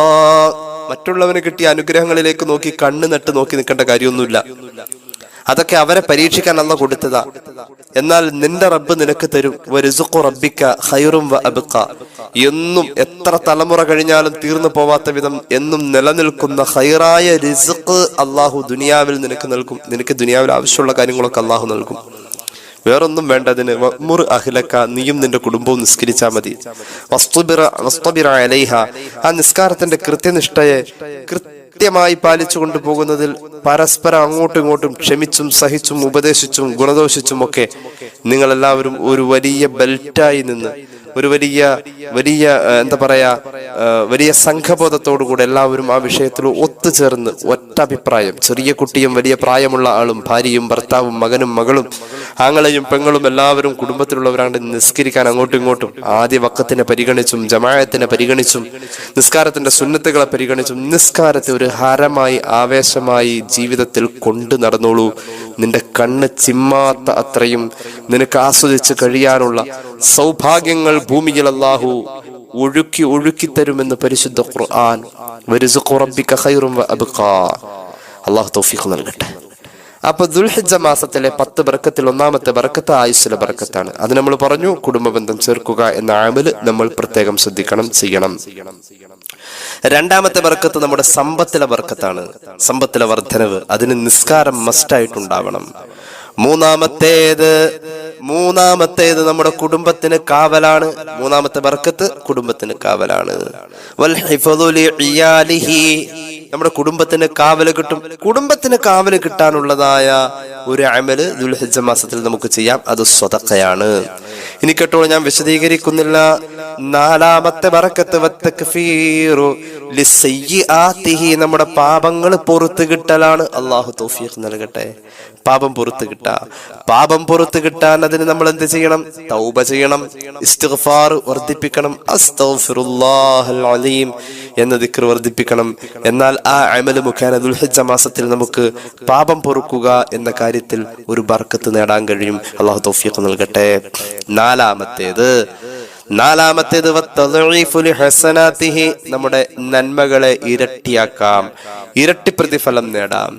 മറ്റുള്ളവന് കിട്ടിയ അനുഗ്രഹങ്ങളിലേക്ക് നോക്കി കണ്ണ് നട്ട് നോക്കി നിൽക്കേണ്ട കാര്യമൊന്നുമില്ല. അതൊക്കെ അവരെ പരീക്ഷിക്കാൻ അല്ല കൊടുത്തതാ. എന്നാൽ നിന്റെ റബ്ബ് നിനക്ക് തരും. വരിസുഖു റബ്ബിക ഖൈറും വഅബ്ഖ. എന്നും എത്ര തലമുറ കഴിഞ്ഞാലും തീർന്നു പോവാത്ത വിധം എന്നും നിലനിൽക്കുന്ന ഖൈറായ റിസ്ഖ് അള്ളാഹു ദുനിയാവിൽ നിനക്ക് നൽകും. നിനക്ക് ദുനിയാവിൽ ആവശ്യമുള്ള കാര്യങ്ങളൊക്കെ അള്ളാഹു നൽകും. വേറൊന്നും വേണ്ട അതിന്. വഅ്മുർ അഹ്ലക, നീയും നിന്റെ കുടുംബവും നിസ്കരിച്ചാൽ മതി. വസ്തബിർ അലൈഹ, ആ നിസ്കാരത്തിന്റെ കൃത്യനിഷ്ഠയെ കൃത്യമായി പാലിച്ചു കൊണ്ടുപോകുന്നതിൽ പരസ്പരം അങ്ങോട്ടും ഇങ്ങോട്ടും ക്ഷമിച്ചും സഹിച്ചും ഉപദേശിച്ചും ഗുണദോഷിച്ചും ഒക്കെ നിങ്ങളെല്ലാവരും ഒരു വലിയ ബെൽറ്റായി നിന്ന് ഒരു വലിയ എന്താ പറയാ വലിയ സംഘബോധത്തോടുകൂടെ എല്ലാവരും ആ വിഷയത്തിൽ ഒത്തുചേർന്ന് ഒറ്റ അഭിപ്രായം, ചെറിയ കുട്ടിയും വലിയ പ്രായമുള്ള ആളും ഭാര്യയും ഭർത്താവും മകനും മകളും ആങ്ങളെയും പെങ്ങളും എല്ലാവരും കുടുംബത്തിലുള്ളവരാണ്ട് നിസ്കരിക്കാൻ അങ്ങോട്ടും ഇങ്ങോട്ടും ആദ്യ വഖത്തിനെ പരിഗണിച്ചും ജമാഅത്തിനെ പരിഗണിച്ചും നിസ്കാരത്തിന്റെ സുന്നത്തുകളെ പരിഗണിച്ചും നിസ്കാരത്തെ ഒരു ഹരമായി ആവേശമായി ജീവിതത്തിൽ കൊണ്ടു നടന്നോളൂ. നിന്റെ കണ്ണ് ചിമ്മാത്ത അത്രയും നിനക്ക് ആസ്വദിച്ച് കഴിയാനുള്ള സൗഭാഗ്യങ്ങൾ ഭൂമിയിൽ അല്ലാഹു ഒഴുക്കി തരുമെന്ന് പരിശുദ്ധ ഖുർആൻ. വരിസുഖു റബ്ബിക ഖൈറും വഅബ്ഖാ. അല്ലാഹു തൗഫീഖ് നൽകട്ടെ. അപ്പൊ ദുൽഹിജ്ജ മാസത്തിലെ 10 ബർക്കത്തിൽ ഒന്നാമത്തെ ബർക്കത്ത് ആയുസ്സിലെ ബർക്കത്താണ്. അത് നമ്മൾ പറഞ്ഞു, കുടുംബബന്ധം ചേർക്കുക എന്ന അമല് നമ്മൾ പ്രത്യേകം ശ്രദ്ധിക്കണം, ചെയ്യണം. രണ്ടാമത്തെ ബർക്കത്ത് നമ്മുടെ സമ്പത്തിലെ ബർക്കത്താണ്, സമ്പത്തിലെ വർധനവ്. അതിന് നിസ്കാരം മസ്റ്റായിട്ടുണ്ടാവണം. മൂന്നാമത്തേത് നമ്മുടെ കുടുംബത്തിന് കാവലാണ്. മൂന്നാമത്തെ ബർക്കത്ത് കുടുംബത്തിന് കാവലാണ്. നമ്മുടെ കുടുംബത്തിന് കാവല് കിട്ടും. കുടുംബത്തിന് കാവല് കിട്ടാനുള്ളതായ ഒരു അമല് ദുൽഹിജ്ജ മാസത്തിൽ നമുക്ക് ചെയ്യാം. അത് സ്വതക്കയാണ്. ഇനി കേട്ടോ, ഞാൻ വിശദീകരിക്കുന്നില്ല. നാലാമത്തെ ബർക്കത്ത് നമ്മുടെ പാപങ്ങൾ പുറത്തു കിട്ടലാണ്. അള്ളാഹു തൗഫീഖ് നൽകട്ടെ. പാപം പുറത്തു കിട്ടാൻ അതിന് നമ്മൾ എന്ത് ചെയ്യണം? തൗബ ചെയ്യണം, ഇസ്തിഗ്ഫാർ വർദ്ധിപ്പിക്കണം, അസ്തഗ്ഫിറുല്ലാഹൽ അലീം എന്ന ദിക്ർ വർദ്ധിപ്പിക്കണം. എന്നാൽ ആ അമല് മുഖേന ദുൽഹിജ്ജ മാസത്തിൽ നമുക്ക് പാപം പൊറുക്കുക എന്ന കാര്യത്തിൽ ഒരു ബർക്കത്ത് നേടാൻ കഴിയും. അള്ളാഹു തൗഫീഖ് നൽകട്ടെ. നാലാമത്തേത് നമ്മുടെ നന്മകളെ ഇരട്ടിയാക്കാം, ഇരട്ടി പ്രതിഫലം നേടാം.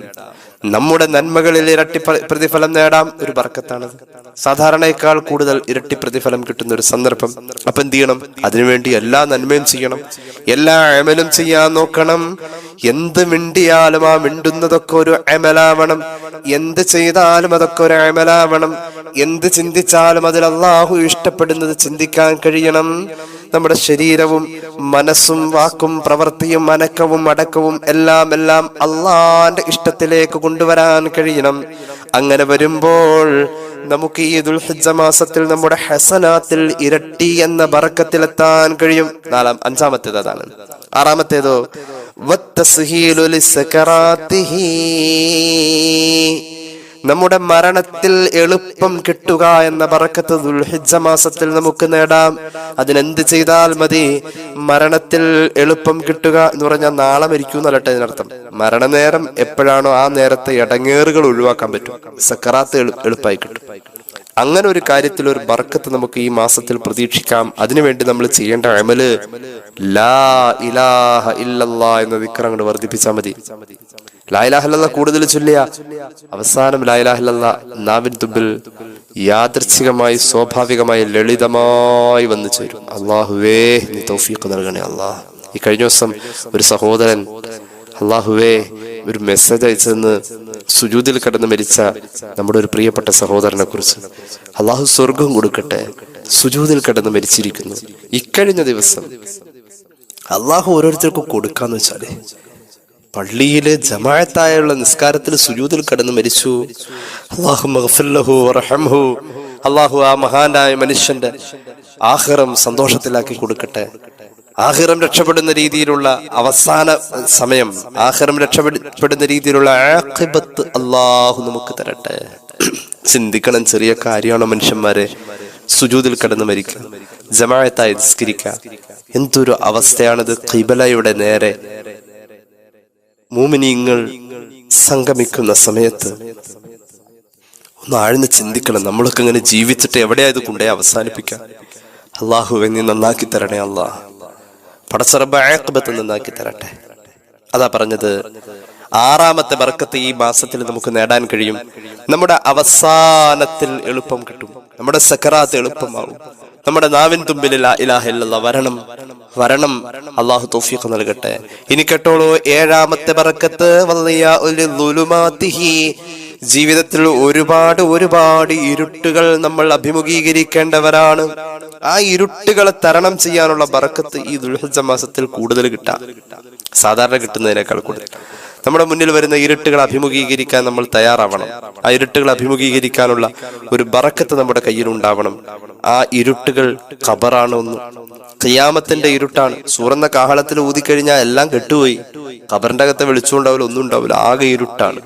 നമ്മുടെ നന്മകളിൽ ഇരട്ടി പ്രതിഫലം നേടാം ഒരു ബർക്കത്താണ്. സാധാരണയേക്കാൾ കൂടുതൽ ഇരട്ടി പ്രതിഫലം കിട്ടുന്ന ഒരു സന്ദർഭം. അപ്പൊ എന്ത് ചെയ്യണം? അതിനുവേണ്ടി എല്ലാ നന്മയും ചെയ്യണം, എല്ലാ അമലും ചെയ്യാൻ നോക്കണം. എന്ത് മിണ്ടിയാലും ആ മിണ്ടുന്നതൊക്കെ ഒരു അമലാവണം. എന്ത് ചെയ്താലും അതൊക്കെ ഒരു അമലാവണം. എന്ത് ചിന്തിച്ചാലും അതിൽ അല്ലാഹു ഇഷ്ടപ്പെടുന്നത് ചിന്തിക്കാൻ കഴിയണം. നമ്മുടെ ശരീരവും മനസ്സും വാക്കും പ്രവൃത്തിയും അനക്കവും അടക്കവും എല്ലാം അള്ളാന്റെ ഇഷ്ടത്തിലേക്ക് കൊണ്ടുവരാൻ കഴിയണം. അങ്ങനെ വരുമ്പോൾ നമുക്ക് ഈ ദുൽഹിജ്ജ മാസത്തിൽ നമ്മുടെ ഹസനാത്തിൽ ഇരട്ടി എന്ന ബറക്കത്തിലെത്താൻ കഴിയും. അഞ്ചാമത്തേത് അതാണ്. ആറാമത്തേതോ നമ്മുടെ മരണത്തിൽ എളുപ്പം കിട്ടുക എന്ന ബറക്കത്ത് ദുൽഹിജ്ജ മാസത്തിൽ നമുക്ക് നേടാം. അതിനെന്ത് ചെയ്താൽ മതി? മരണത്തിൽ എളുപ്പം കിട്ടുക എന്ന് പറഞ്ഞാൽ നാളെ മരിക്കും എന്നല്ലട്ടെ ഇതിനർത്ഥം. മരണനേരം എപ്പോഴാണോ ആ നേരത്തെ ഇടങ്ങേറുകൾ ഒഴിവാക്കാൻ പറ്റും. സക്കറാത്ത് എളുപ്പമായി കിട്ടും. അങ്ങനെ ഒരു കാര്യത്തിൽ ഒരു ബർക്കത്ത് നമുക്ക് ഈ മാസത്തിൽ പ്രതീക്ഷിക്കാം. അതിനുവേണ്ടി നമ്മൾ ചെയ്യേണ്ട അമല് ലാ ഇലാഹ ഇല്ലല്ലാഹ് എന്ന ദിക്ർ അങ്ങോട്ട് വർദ്ധിപ്പിച്ചാൽ മതി. ലാ ഇലാഹ ഇല്ലല്ലാഹ് കൂടുതൽ ചൊല്ലിയ അവസാനം ലാ ഇലാഹ ഇല്ലല്ലാഹ് നാവിൻ തുമ്പിൽ യാദൃച്ഛികമായി സ്വാഭാവികമായി ലളിതമായി വന്നു ചേരും. അല്ലാഹുവേ നീ തൗഫീഖ് നൽകണേ അല്ലാഹ്. ഈ കഴിഞ്ഞ ദിവസം ഒരു സഹോദരൻ അല്ലാഹുവേ ഒരു മെസ്സേജ് അയച്ചെന്ന് സുജൂദിൽ കിടന്ന് മരിച്ച നമ്മുടെ ഒരു പ്രിയപ്പെട്ട സഹോദരനെ കുറിച്ച്. അല്ലാഹു സ്വർഗം കൊടുക്കട്ടെ. സുജൂദിൽ കിടന്ന് മരിച്ചിരിക്കുന്നു. ഇക്കഴിഞ്ഞ ദിവസം അല്ലാഹു ഓരോരുത്തർക്കും കൊടുക്കാന്ന് വെച്ചാല് പള്ളിയില് ജമാഅത്തായുള്ള നിസ്കാരത്തിൽ സുജൂദിൽ കിടന്ന് മരിച്ചു. അല്ലാഹു മഗ്ഫിർ ലഹു വറഹംഹു. അല്ലാഹു ആ മഹാനായ മനുഷ്യന്റെ ആഖിറം സന്തോഷത്തിലാക്കി കൊടുക്കട്ടെ. ആഖിറം രക്ഷപ്പെടുന്ന രീതിയിലുള്ള അവസാന സമയം, ആഖിറം രക്ഷപ്പെടുന്ന രീതിയിലുള്ള ആഖിബത്ത് അല്ലാഹു നമുക്ക് തരട്ടെ. ചിന്തിക്കണം, ചെറിയ കാര്യമാണോ മനുഷ്യന്മാരെ സുജൂദിൽ കിടന്ന് മരിക്കുക, ജമാഅത്തായി നിസ്കരിക്കുക. എന്തൊരു അവസ്ഥയാണിത്. ഖിബലയുടെ നേരെ മുഅ്മിനീങ്ങൾ സംഗമിക്കുന്ന സമയത്ത് ഒന്ന് ആഴ്ന്ന് ചിന്തിക്കണം. നമ്മളൊക്കെ ഇങ്ങനെ ജീവിച്ചിട്ട് എവിടെയായത് കൊണ്ടേ അവസാനിപ്പിക്കാം. അല്ലാഹുവേ നീ നന്നാക്കി തരണേ അല്ലാഹ്. പടച്ച റബ്ബ് ആഖിബത്ത് നന്നാക്കി തരട്ടെ. അതാ പറഞ്ഞത് ആറാമത്തെ ബർക്കത്ത് ഈ മാസത്തിൽ നമുക്ക് നേടാൻ കഴിയും. നമ്മുടെ അവസാനത്തിൽ എളുപ്പം കിട്ടും. നമ്മുടെ സക്കറാത്ത് എളുപ്പമാവും. നമ്മുടെ നാവിൻ തുമ്പിൽ ലാ ഇലാഹ ഇല്ലല്ലാഹ് വരണം. അള്ളാഹു തൗഫീഖ് നൽകട്ടെ. ഇനി കേട്ടോളൂ, ഏഴാമത്തെ ബർക്കത്ത് ജീവിതത്തിൽ ഒരുപാട് ഇരുട്ടുകൾ നമ്മൾ അഭിമുഖീകരിക്കേണ്ടവരാണ്. ആ ഇരുട്ടുകളെ തരണം ചെയ്യാനുള്ള ബർക്കത്ത് ഈ ദുൽഹിജ്ജ മാസത്തിൽ കൂടുതൽ കിട്ടാം, സാധാരണ കിട്ടുന്നതിനേക്കാൾ കൂടുതൽ. നമ്മുടെ മുന്നിൽ വരുന്ന ഇരുട്ടുകൾ അഭിമുഖീകരിക്കാൻ നമ്മൾ തയ്യാറാവണം. ആ ഇരുട്ടുകൾ അഭിമുഖീകരിക്കാനുള്ള ഒരു ബറക്കത്ത് നമ്മുടെ കയ്യിൽ ഉണ്ടാവണം. ആ ഇരുട്ടുകൾ ഖബറാണ്. ഒന്ന് ഖിയാമത്തിന്റെ ഇരുട്ടാണ്. സൂറന്ന കാഹളത്തിൽ ഊതിക്കഴിഞ്ഞാൽ എല്ലാം കെട്ടുപോയി. ഖബറിന്റെ അകത്തെ വെളിച്ചമുണ്ടാവില്ല, ഒന്നും ഉണ്ടാവില്ല, ആകെ ഇരുട്ടാണ്.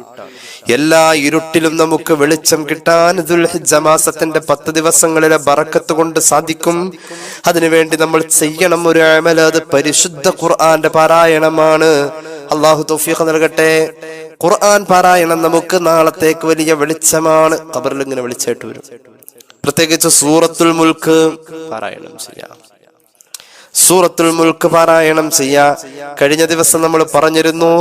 എല്ലാ ഇരുട്ടിലും നമുക്ക് വെളിച്ചം കിട്ടാൻ ദുൽഹിജ്ജ മാസത്തിന്റെ 10 ദിവസങ്ങളിലെ ബറക്കത്ത് കൊണ്ട് സാധിക്കും. അതിനുവേണ്ടി നമ്മൾ ചെയ്യണം ഒരു അമൽ. അത് പരിശുദ്ധ ഖുർആന്റെ പാരായണമാണ്. അള്ളാഹു തൗഫീഖ് നൽകട്ടെ. ഖുർആൻ പാരായണം നമുക്ക് നാളത്തേക്ക് വലിയ വെളിച്ചമാണ്. ഖബറിൽ ഇങ്ങനെ വെളിച്ചമായിട്ട് വരും. പ്രത്യേകിച്ച് സൂറത്തുൽ മുൽക്ക് പാരായണം ചെയ്യാം. സൂറത്തുൽ മുൽക്ക് പാരായണം ചെയ്യാ. കഴിഞ്ഞ ദിവസം നമ്മൾ പറഞ്ഞിരുന്നു,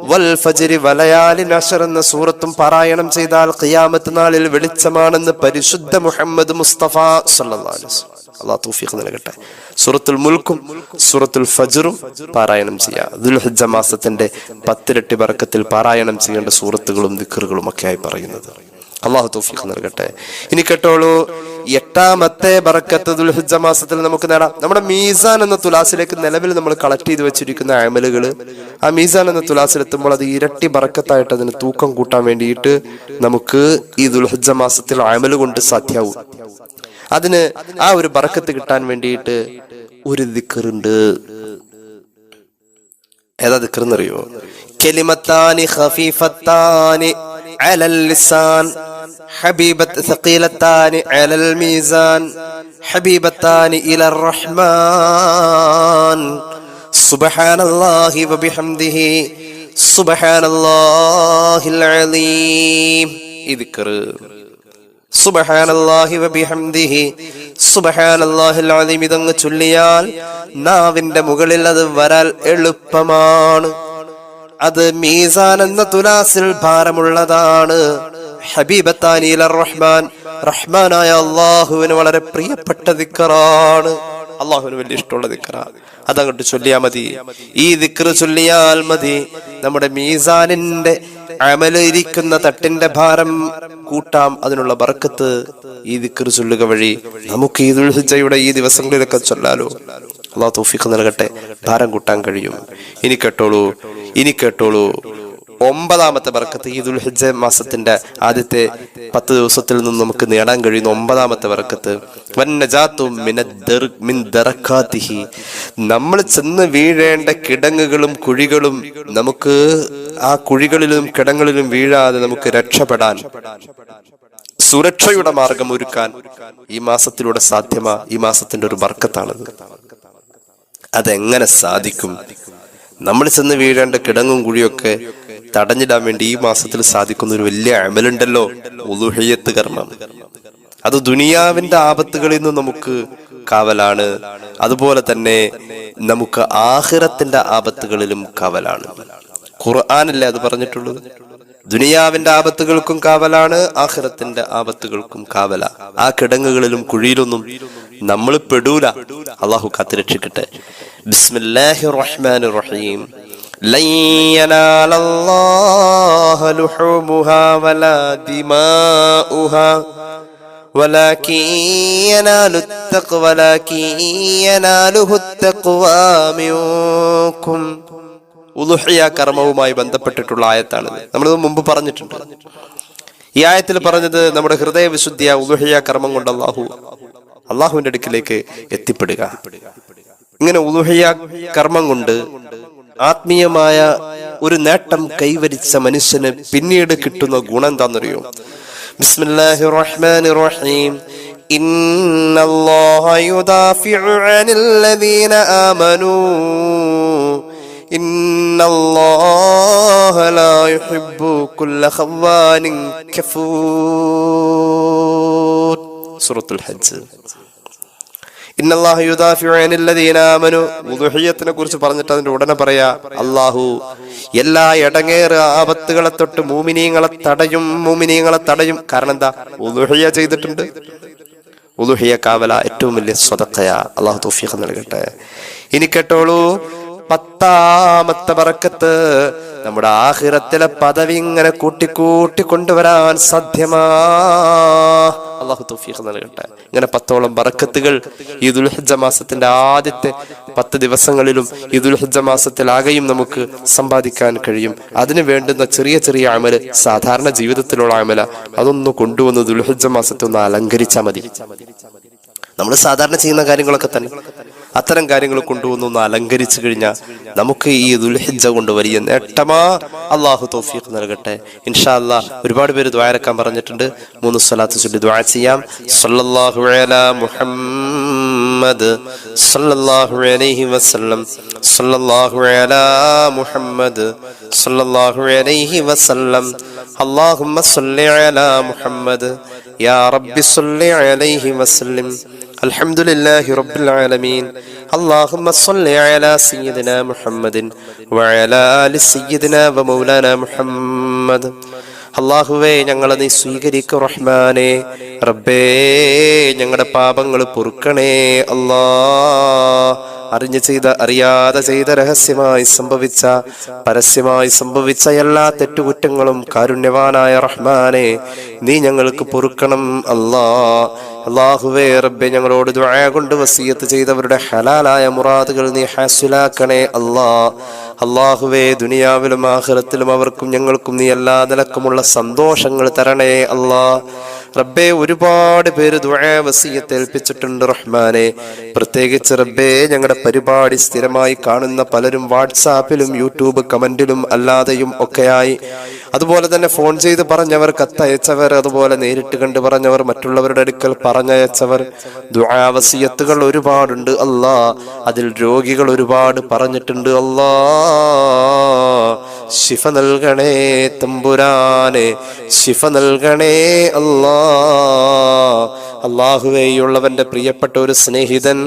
വൽ ഫജ്രി വലയാലിൻ അശ്ർ എന്ന സൂറത്തും പാരായണം ചെയ്താൽ ഖിയാമത്ത് നാളിൽ വെളിച്ചമാണെന്ന് പരിശുദ്ധ മുഹമ്മദ് മുസ്തഫ സല്ലല്ലാഹു അലൈഹി വസല്ലം. അല്ലാഹു തൗഫീഖ് നൽകട്ടെ. സൂറത്തുൽ മുൽക്കും സൂറത്തുൽ ഫജ്റും പാരായണം ചെയ്യാം. ദുൽഹിജ്ജ മാസത്തിന്റെ 10 ഇരട്ടി ബർക്കത്തിൽ പാരായണം ചെയ്യേണ്ട സൂറത്തുകളും ദിക്റുകളും ഒക്കെയായി പറയുന്നത്. അള്ളാഹു തൗഫീഖ് നൽകട്ടെ. ഇനി കേട്ടോളൂ, 8ാമത്തെ ബറക്കത്ത് ദുൽഹിജ്ജ മാസത്തിൽ നമുക്ക് നേടാം. നമ്മുടെ മീസാൻ എന്ന തുലാസിലേക്ക് നിലവിൽ നമ്മൾ കളക്ട് ചെയ്ത് വെച്ചിരിക്കുന്ന അമലുകള് ആ മീസാൻ എന്ന തുലാസിലെത്തുമ്പോൾ അത് ഇരട്ടി ബറക്കത്തായിട്ട് അതിന് തൂക്കം കൂട്ടാൻ വേണ്ടിയിട്ട് നമുക്ക് ഈ ദുൽഹിജ്ജ മാസത്തിൽ അമല് കൊണ്ട് സാധ്യമാവും. അതിന് ആ ഒരു ബറക്കത്ത് കിട്ടാൻ വേണ്ടിയിട്ട് ഒരു ദിക്റുണ്ട്. ഏതാ ദിക്റെന്നറിയോ? കലിമത്താനി ഖഫീഫത്താനി അലൽ ലിസാൻ ഹബീബത്ത് സഖീലത്താനി അലൽ മീസാൻ ഹബീബത്താനി ഇലർ റഹ്മാൻ സുബ്ഹാനല്ലാഹി വബിഹംദിഹി സുബ്ഹാനല്ലാഹിൽ അലീം. ഈ ദിക്ർ സുബ്ഹാനല്ലാഹി വബിഹംദിഹി സുബ്ഹാനല്ലാഹിൽ അലീം ഇതങ്ങ് ചൊല്ലിയാൽ നാവിന്റെ മുകളിൽ അത് വരാൽ എളുപ്പമാണ്. അത് മീസാൻ എന്ന തുലാസിൽ ഭാരമുള്ളതാണ്. ഹബീബത്താനി ഇലർ റഹ്മാൻ, റഹ്മാനായ അള്ളാഹുവിന് വളരെ പ്രിയപ്പെട്ട ദിക്റാണ്. അള്ളാഹുവിന് വലിയ ഇഷ്ടമുള്ള ദിക്റാണ്. അതങ്ങോട്ട് ചൊല്ലിയാൽ മതി. ഈ ദിക്ർ ചൊല്ലിയാൽ മതി. നമ്മുടെ മീസാനിന്റെ അമല് ഇരിക്കുന്ന തട്ടിന്റെ ഭാരം കൂട്ടാം. അതിനുള്ള ബർക്കത്ത് ഈ ദിക്ർ ചൊല്ലുക വഴി നമുക്ക് ഈ ദുൽഹിജ്ജയുടെ ഈ ദിവസങ്ങളിലൊക്കെ ചൊല്ലാലോ. അള്ളാഹു തൗഫീഖ് നൽകട്ടെ. ഭാരം കൂട്ടാൻ കഴിയും. ഇനി കേട്ടോളൂ 9ാമത്തെ ബർക്കത്ത് ഈ ദുൽഹിജ്ജ മാസത്തിന്റെ ആദ്യത്തെ 10 ദിവസത്തിൽ നിന്ന് നമുക്ക് നേടാൻ കഴിയുന്ന 9ാമത്തെ ബർക്കത്ത് വന്നജാതു മിൻ ദറകാതിഹി. നമ്മൾ ചെന്ന് വീഴേണ്ട കിടങ്ങുകളും കുഴികളും നമുക്ക് ആ കുഴികളിലും കിടങ്ങളിലും വീഴാതെ നമുക്ക് രക്ഷപ്പെടാൻ സുരക്ഷയുടെ മാർഗം ഒരുക്കാൻ ഈ മാസത്തിലൂടെ സാധ്യമാ. ഈ മാസത്തിന്റെ ഒരു ബർക്കത്താണത്. അതെങ്ങനെ സാധിക്കും? നമ്മൾ ചെന്ന് വീഴേണ്ട കിടങ്ങും കുഴിയൊക്കെ തടഞ്ഞിടാൻ വേണ്ടി ഈ മാസത്തിൽ സാധിക്കുന്ന ഒരു വലിയ അമലുണ്ടല്ലോ, ഉളുഹിയ്യത്ത് കർമ്മം. അത് ദുനിയാവിന്റെ ആപത്തുകളിൽ നിന്ന് നമുക്ക് കാവലാണ്. അതുപോലെ തന്നെ നമുക്ക് ആഖിറത്തിന്റെ ആപത്തുകളിലും കാവലാണ്. ഖുർആനല്ലേ അത് പറഞ്ഞിട്ടുള്ളത്? ദുനിയാവിന്റെ ആപത്തുകൾക്കും കാവലാണ്, ആഖിറത്തിന്റെ ആപത്തുകൾക്കും കാവല. ആ കിടങ്ങുകളിലും കുഴിയിലൊന്നും നമ്മൾ പെടൂല. അള്ളാഹു കാത്തുരക്ഷിക്കട്ടെ. ബിസ്മില്ലാഹിർ റഹ്മാനിർ റഹീം. ലൻ യനാലല്ലാഹ ലുഹൂമുഹാ വലാ ദിമാഉഹാ വലാകിൻ യനാലുഹുത് തഖ്വാ മിൻകും. ഉളുഹിയ കർമ്മവുമായി ബന്ധപ്പെട്ടിട്ടുള്ള ആയത്താണിത്. നമ്മളിത് മുമ്പ് പറഞ്ഞിട്ടുണ്ട്. ഈ ആയത്തിൽ പറഞ്ഞത് നമ്മുടെ ഹൃദയവിശുദ്ധിയ ഉളുഹിയ കർമ്മം കൊണ്ട് അള്ളാഹുവിന്റെ അടുക്കിലേക്ക് എത്തിപ്പെടുക. ഇങ്ങനെ ഉളുഹിയ കർമ്മം കൊണ്ട് ആത്മീയമായ ഒരു നേട്ടം കൈവരിച്ച മനുഷ്യന് പിന്നീട് കിട്ടുന്ന ഗുണം എന്താണെന്നറിയോ? ബിസ്മില്ലാഹിർ റഹ്മാനിർ റഹീം. ഇന്നല്ലാഹ യുദാഫിഉ അനില്ലദീന ആമനൂ ഇന്നല്ലാഹ ലാ യുഹിബ്ബു കുല്ല ഖവ്വാനിൻ കഫൂർ. സൂറത്തുൽ ഹജ്ജ്. ഇന്നല്ലാഹു യുദാഫിഉ അനിൽ ലദീന ആമനു. ഉളുഹിയ്യത്തിനെ കുറിച്ച് പറഞ്ഞിട്ട് അതിന്റെ ഉടനെ പറയാ, അല്ലാഹു എല്ലാ ഇടങ്ങേറ് ആപത്തുകളെ തൊട്ട് മുഅ്മിനീങ്ങളെ തടയും. കാരണം എന്താ? ഉളുഹിയ്യ ചെയ്തിട്ടുണ്ട്. ഉളുഹിയ്യ കാവല ഏറ്റവും വലിയ സ്വതക്കയാ. അല്ലാഹു തൗഫീഖ് നൽകട്ടെ. ഇനി കേട്ടോളൂ, 10ാമത്തെ ബറക്കത്ത്, നമ്മുടെ ആഖിറത്തിലെ പദവി ഇങ്ങനെ കൂട്ടി കൊണ്ടുവരാൻ സാധ്യമാ. അല്ലാഹു തൗഫീഖ് നൽകട്ടെ. ഇങ്ങനെ 10ഓളം ബറക്കത്തുകൾ ഈ ദുൽഹിജ്ജ മാസത്തിന്റെ ആദ്യത്തെ 10 ദിവസങ്ങളിലും ഈ ദുൽഹിജ്ജ മാസത്തിലാകെയും നമുക്ക് സമ്പാദിക്കാൻ കഴിയും. അതിന് വേണ്ടുന്ന ചെറിയ ചെറിയ അമല്, സാധാരണ ജീവിതത്തിലുള്ള അമല, അതൊന്ന് കൊണ്ടുവന്ന് ദുൽഹിജ്ജ മാസത്തെ ഒന്ന് അലങ്കരിച്ചാൽ മതി. നമ്മൾ സാധാരണ ചെയ്യുന്ന കാര്യങ്ങളൊക്കെ തന്നെ അത്തരം കാര്യങ്ങൾ കൊണ്ടുവന്ന് ഒന്ന് അലങ്കരിച്ചു കഴിഞ്ഞാൽ നമുക്ക് ഈ ദുൽഹിജ്ജ കൊണ്ട് വലിയ നേട്ടമാ. അല്ലാഹു തൗഫീഖ് നൽകട്ടെ. ഇൻഷാ അല്ലാഹ് ഒരുപാട് പേര് ദുആ ഇറക്കാൻ പറഞ്ഞിട്ടുണ്ട്. 3 സ്വലാത്ത് ചൊല്ലി ദുആ ചെയ്യാം. സല്ലല്ലാഹു അലാ മുഹമ്മദ് സല്ലല്ലാഹു അലൈഹി വസല്ലം, സല്ലല്ലാഹു അലാ മുഹമ്മദ് സല്ലല്ലാഹു അലൈഹി വസല്ലം, അല്ലാഹുമ്മ സ്വല്ലി അലാ മുഹമ്മദ് യാ റബ്ബി സ്വല്ലി അലൈഹി വസല്ലം, അൽഹംദുലില്ലാഹി റബ്ബിൽ ആലമീൻ, അല്ലാഹുമ്മ സ്വല്ലി അലാ സയ്യിദിനാ മുഹമ്മദിൻ വഅലാ ആലി സയ്യിദിനാ വമൗലാനാ മുഹമ്മദ്. അല്ലാഹുവേ, ഞങ്ങളെ നീ സ്വീകരിക്കൂ റഹ്മാനേ. റബ്ബേ, ഞങ്ങളുടെ പാപങ്ങൾ പൊറുക്കണേ അല്ലാ. അറിഞ്ഞു ചെയ്ത, അറിയാതെ ചെയ്ത, രഹസ്യമായി സംഭവിച്ച, പരസ്യമായി സംഭവിച്ച എല്ലാ തെറ്റുകുറ്റങ്ങളും കാരുണ്യവാനായ റഹ്മാനെ നീ ഞങ്ങൾക്ക് പൊറുക്കണം അല്ലാ. അല്ലാഹുവേ റബ്ബേ, ഞങ്ങളോട് ദുആ കൊണ്ട് വസിയത്ത് ചെയ്തവരുടെ ഹലാലായ മുറാദുകൾ നീ ഹാസിലാക്കണേ അല്ലാ. അല്ലാഹുവേ, ദുനിയാവിലും ആഖിറത്തിലും അവർക്കും ഞങ്ങൾക്കും നീ എല്ലാ നിലക്കുമുള്ള സന്തോഷങ്ങൾ തരണേ അല്ലാ. റബ്ബേ, ഒരുപാട് പേര് ദുആ വസിയത്ത് ഏൽപ്പിച്ചിട്ടുണ്ട് റഹ്മാനെ. പ്രത്യേകിച്ച് റബ്ബേ, ഞങ്ങളുടെ പരിപാടി സ്ഥിരമായി കാണുന്ന പലരും വാട്സാപ്പിലും യൂട്യൂബ് കമന്റിലും അല്ലാതെയും ഒക്കെയായി, അതുപോലെ തന്നെ ഫോൺ ചെയ്ത് പറഞ്ഞവർ, കത്തയച്ചവർ, അതുപോലെ നേരിട്ട് കണ്ട് പറഞ്ഞവർ, മറ്റുള്ളവരുടെ അടുക്കൽ പറഞ്ഞയച്ചവർ, ദുആ വസിയത്തുകൾ ഒരുപാടുണ്ട് അല്ലാ. അതിൽ രോഗികൾ ഒരുപാട് പറഞ്ഞിട്ടുണ്ട് അല്ലാ. ശിഫ നൽകണേ തമ്പുരാനെ, ശിഫ നൽകണേ അല്ലാ. അല്ലാഹുവേയുള്ളവന്റെ പ്രിയപ്പെട്ട ഒരു സ്നേഹിതൻ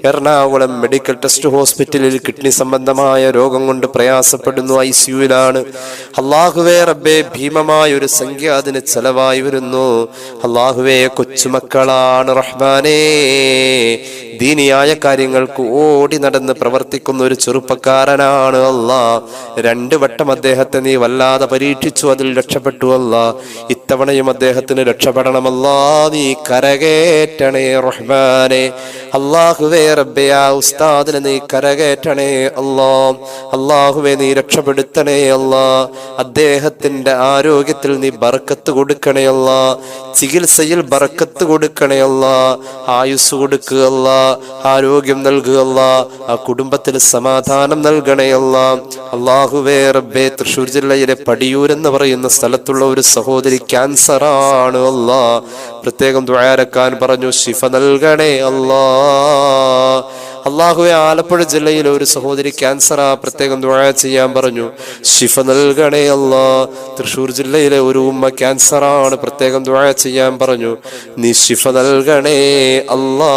എറണാകുളം മെഡിക്കൽ ടെസ്റ്റ് ഹോസ്പിറ്റലിൽ കിഡ്നി സംബന്ധമായ രോഗം കൊണ്ട് പ്രയാസപ്പെടുന്നു. ICUവിലാണ്. അല്ലാഹുവേ റബ്ബേ, ഭീമമായ ഒരു സംഖ്യ അതിന് ചെലവായി വരുന്നു. അല്ലാഹുവേ, കൊച്ചുമക്കളാണ് റഹ്മാനേ. ദീനിയായ കാര്യങ്ങൾക്ക് ഓടി നടന്ന് പ്രവർത്തിക്കുന്ന ഒരു ചെറുപ്പക്കാരനാണ് അല്ലാ. 2 വട്ടം അദ്ദേഹത്തെ നീ വല്ലാതെ പരീക്ഷിച്ചു, അതിൽ രക്ഷപ്പെട്ടു അല്ലാ. ഇത്തവണയും അദ്ദേഹത്തിന് രക്ഷപ്പെടണമല്ലാ. നീ കരകേറ്റണേ റഹ്മാനെ. അല്ലാഹുവേ റബ്ബേ, ആ ഉസ്താദിനെ നീ കരകേറ്റണേ അല്ലാ. അല്ലാഹുവേ, നീ രക്ഷപ്പെടുത്തണേ അല്ലാ. അദ്ദേഹത്തിന്റെ ആരോഗ്യത്തിൽ നീ ബർക്കത്ത് കൊടുക്കണേ അല്ലാ. ചികിത്സയിൽ ബർക്കത്ത് കൊടുക്കണേ അല്ലാ. ആയുസ് കൊടുക്കുക അല്ലാ. ആരോഗ്യം നൽകുക അല്ലാ. ആ കുടുംബത്തിൽ സമാധാനം നൽകണേ അല്ലാ. അല്ലാഹുവേ റബ്ബേ, തൃശ്ശൂർ ജില്ലയിലെ പടിയൂർ എന്ന് പറയുന്ന സ്ഥലത്തുള്ള ഒരു സഹോദരി ക്യാൻസറാണ് അല്ലാ. പ്രത്യേകം ദുആരക്കാൻ പറഞ്ഞു. ശിഫ നൽകണേ അല്ലാ. അല്ലാഹുവേ, ആലപ്പുഴ ജില്ലയിലെ ഒരു സഹോദരി ക്യാൻസറാ, പ്രത്യേകം ദുആ ചെയ്യാൻ പറഞ്ഞു. ശിഫ നൽകണേ അല്ലാ. തൃശ്ശൂർ ജില്ലയിലെ ഒരു ഉമ്മ ക്യാൻസറാണ്, പ്രത്യേകം ദുആ ചെയ്യാൻ പറഞ്ഞു. നീ ശിഫ നൽകണേ അല്ലാ.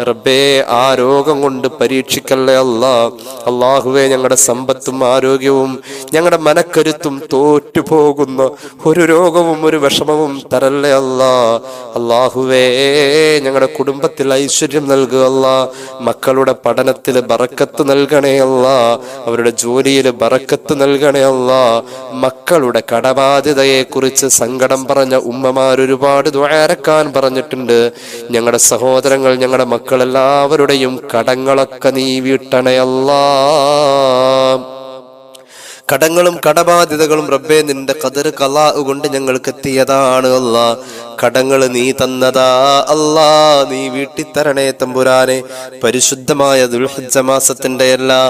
റബ്ബേ, ആ രോഗം കൊണ്ട് പരീക്ഷിക്കല്ലേ അല്ലാ. അല്ലാഹുവേ, ഞങ്ങളുടെ സമ്പത്തും ആരോഗ്യവും ഞങ്ങളുടെ മനക്കരുത്തും തോറ്റുപോകുന്ന ഒരു രോഗവും ഒരു വിഷമവും തരല്ലേ അല്ലാ. അല്ലാഹുവേ, ഞങ്ങളുടെ കുടുംബത്തിൽ ഐശ്വര്യം നൽകുക അല്ലാ. മക്കളുടെ പഠനത്തിൽ ബറക്കത്ത് നൽകണേ അല്ലാ. അവരുടെ ജോലിയിൽ ബറക്കത്ത് നൽകണേ അല്ലാ. മക്കളുടെ കടബാധ്യതയെ കുറിച്ച് സങ്കടം പറഞ്ഞ ഉമ്മമാർ ഒരുപാട് ദുആരക്കാൻ പറഞ്ഞിട്ടുണ്ട്. ഞങ്ങളുടെ സഹോദരങ്ങൾ, ഞങ്ങളുടെ മക്കളെല്ലാവരുടെയും കടങ്ങളൊക്കെ നീ വീട്ടണേ അല്ലാ. കടങ്ങളും കടബാധ്യതകളും റബ്ബേ, നിന്റെ ഖദർ ഖലാ കൊണ്ട് ഞങ്ങൾക്ക് എത്തിയതാണ് അല്ലാ. കടങ്ങൾ നീ തന്നതാ അല്ലാ. നീ വീട്ടിത്തരണേ തമ്പുരാനെ. പരിശുദ്ധമായ ദുൽഹിജ്ജ മാസത്തിന്റെ എല്ലാ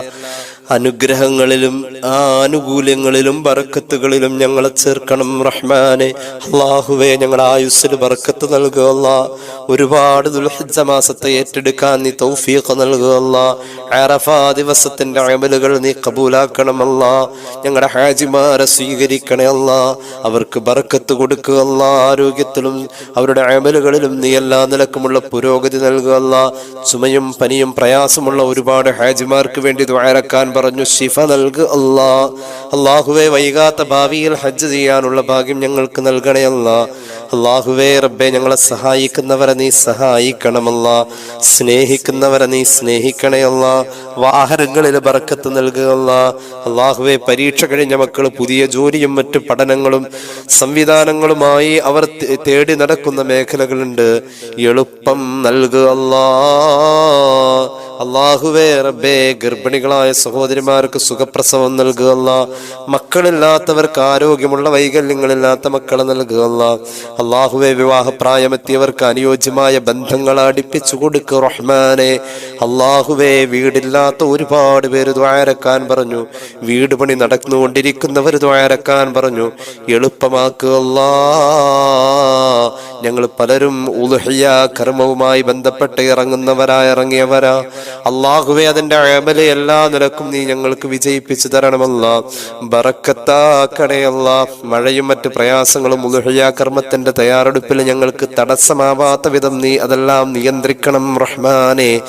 അനുഗ്രഹങ്ങളിലും ആനുകൂല്യങ്ങളിലും ബർക്കത്തുകളിലും ഞങ്ങളെ ചേർക്കണം റഹ്മാനെ. അല്ലാഹുവേ, ഞങ്ങളുടെ ആയുസ്സിൽ ബർക്കത്ത് നൽകുക അല്ലാഹ്. ഒരുപാട് ദുൽഹിജ്ജ മാസത്തെ ഏറ്റെടുക്കാൻ നീ തൗഫീഖ് നൽകുക അല്ലാഹ്. അറഫാ ദിവസത്തിന്റെ അമലുകൾ നീ കബൂലാക്കണം അല്ലാഹ്. ഞങ്ങളുടെ ഹാജിമാരെ സ്വീകരിക്കണേ അല്ലാഹ്. അവർക്ക് ബർക്കത്ത് കൊടുക്കുക അല്ലാഹ്. ആരോഗ്യത്തിലും അവരുടെ അമലുകളിലും നീ എല്ലാ നിലക്കുമുള്ള പുരോഗതി നൽകുക അല്ലാഹ്. ചുമയും പനിയും പ്രയാസമുള്ള ഒരുപാട് ഹാജിമാർക്ക് വേണ്ടി ദുആരക്കാൻ പറഞ്ഞു, ശിഫ നൽകുക അല്ലാഹ്. അല്ലാഹുവേ, വൈകാത്ത ഭാവിയിൽ ഹജ്ജ് ചെയ്യാനുള്ള ഭാഗ്യം ഞങ്ങൾക്ക് നൽകണേ അല്ലാഹ്. അല്ലാഹുവേ റബ്ബേ, ഞങ്ങളെ സഹായിക്കുന്നവരെ നീ സഹായിക്കണമല്ലാ. സ്നേഹിക്കുന്നവരെ നീ സ്നേഹിക്കണേ അല്ലാഹ്. വാഹനങ്ങളിൽ ബർക്കത്ത് നൽകുക അല്ലാഹ്. അല്ലാഹുവേ, പരീക്ഷ കഴിഞ്ഞ മക്കൾ പുതിയ ജോലിയും മറ്റു പഠനങ്ങളും സംവിധാനങ്ങളുമായി അവർ തേടി നടക്കുന്ന മേഖലകളുണ്ട്. എളുപ്പം നൽകുക അല്ലാഹ്. അല്ലാഹുവേ റബ്ബേ, ഗർഭിണികളായ സഹോദരിമാർക്ക് സുഖപ്രസവം നൽകുക അല്ലാഹ്. മക്കളില്ലാത്തവർക്ക് ആരോഗ്യമുള്ള വൈകല്യങ്ങളില്ലാത്ത മക്കളെ നൽകുക അല്ലാഹ്. അല്ലാഹുവേ, വിവാഹപ്രായമെത്തിയവർക്ക് അനുയോജ്യമായ ബന്ധങ്ങൾ അടുപ്പിച്ചു കൊടുക്കുക റഹ്മാനെ. അല്ലാഹുവേ, വീടില്ലാത്ത ഒരുപാട് പേര് ദുആരക്കാൻ പറഞ്ഞു. വീട് പണി നടന്നുകൊണ്ടിരിക്കുന്നവർ ദുആരക്കാൻ പറഞ്ഞു. എളുപ്പമാക്കുക അല്ലാഹ്. ഞങ്ങൾ പലരും ഉളുഹിയ കർമ്മവുമായി ബന്ധപ്പെട്ട് ഇറങ്ങിയവരാ. അല്ലാഹുവേ, അതിന്റെ അമല് എല്ലാ നിലക്കും നീ ഞങ്ങൾക്ക് വിജയിപ്പിച്ചു തരണമല്ലാ. ബറക്കത്താക്കണേ അല്ലാ. മഴയും മറ്റു പ്രയാസങ്ങളും ഉളുഹിയ കർമ്മത്തിന്റെ തയ്യാറെടുപ്പിൽ ഞങ്ങൾക്ക് തടസ്സമാവാത്ത വിധം നീ അതെല്ലാം നിയന്ത്രിക്കണം റഹ്മാനെ.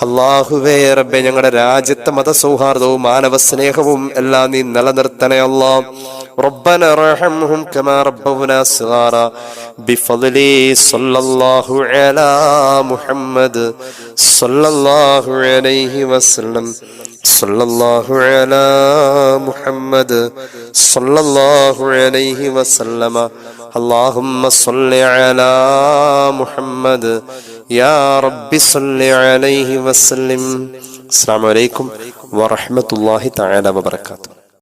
അല്ലാഹുവേ റബ്ബേ, ഞങ്ങളുടെ രാജ്യത്തെ മതസൗഹാർദ്ദവും മാനവ സ്നേഹവും എല്ലാം നീ നിലനിർത്തണേ അല്ലാ. ربنا ارحمهم كما ربونا صغارا بفضل صلى الله على محمد صلى الله عليه وسلم صلى الله على محمد صلى الله عليه وسلم اللهم صل على محمد يا رب صل عليه وسلم. السلام عليكم ورحمة الله تعالى وبركاته.